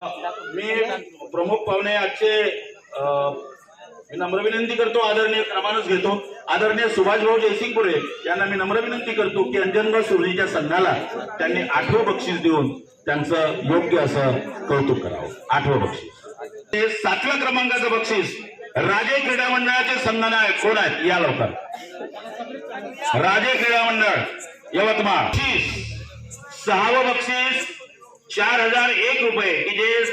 मी प्रमुख पाहुणे आजचे मी नम्र विनंती करतो, आदरणीय क्रमानच घेतो। आदरणीय सुभाष भाऊ जयसिंगपुरे यांना मी नम्र विनंती करतो की अंजनगाव सुर्लीच्या संघाला त्यांनी 8वं बक्षीस देऊन त्यांचं योग्य असं कौतुक करावं। 8वं बक्षीस ते 7व्या क्रमांकाचं बक्षीस राजे क्रीडा मंडळाचे संघनायक कोण आहेत या लवकर। राजे क्रीडा मंडळ यवतमाळ 6वं बक्षीस 4001 रुपये की जे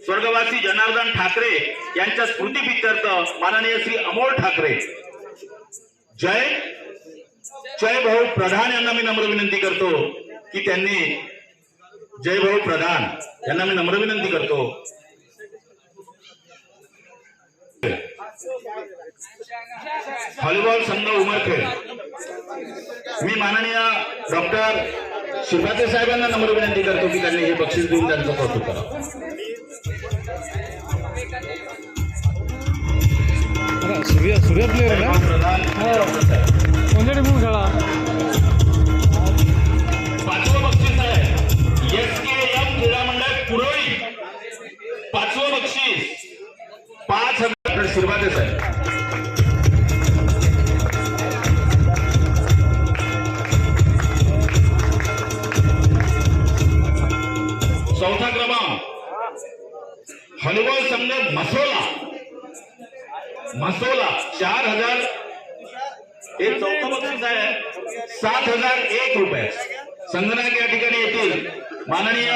स्वर्गवासी जनार्दन ठाकरे यांच्या स्मृतीप्रीत्यर्थ माननीय श्री अमोल ठाकरे जय भाऊ प्रधान यांना मी नम्र विनंती करतो की त्यांनी जय भाऊ प्रधान यांना मी नम्र विनंती करतो व्हॉलीबॉल संघ उमरखेड मी माननीय डॉक्टर शिरभाते साहेबांना नम्र विनंती करतो की त्यांनी हे बक्षीस देऊन त्यांचं कौतुक करावं। सूर्य प्लेयर आहे कोणत्या टीमून खेळा। 5वं बक्षीस आहे SKM क्रीडा मंडळ कुरोळी। 5वं बक्षीस 5000 शिरभाते साहेब। 4था क्रमांक व्हॉलीबॉल संघ मसोला 4000 हे 4थं बक्षीस आहे 7001 रुपये। संघनायक या ठिकाणी येतील माननीय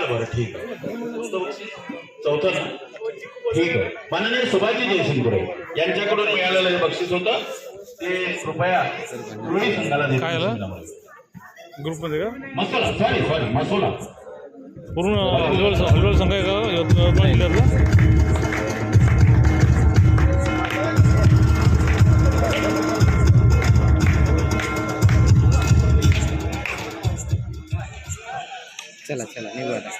बरं ठीक आहे। 4थं ना ठीक आहे। माननीय सुभाषजी जयसिंगपुरे यांच्याकडून मिळालेलं हे बक्षीस होतं ते कृपया रुळी संघाला ग्रुप मध्ये का मसोला सॉरी मसोला पूर्ण हलवल संघ आहे का यवतमाळ जिल्ह्यातला। चला निघू आता।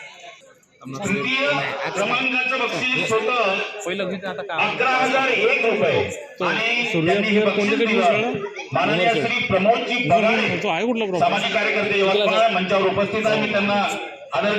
तृतीय क्रमांकाचं बक्षीस होतं पहिलं घेतलं आता का 11001 रुपये आणि त्यांनी हे बक्षीस दिलं माननीय श्री प्रमोदजी बगाडे तो आहे कुठला सामाजिक कार्यकर्ते यवतमाळ मंचावर उपस्थित आहे। मी त्यांना आदर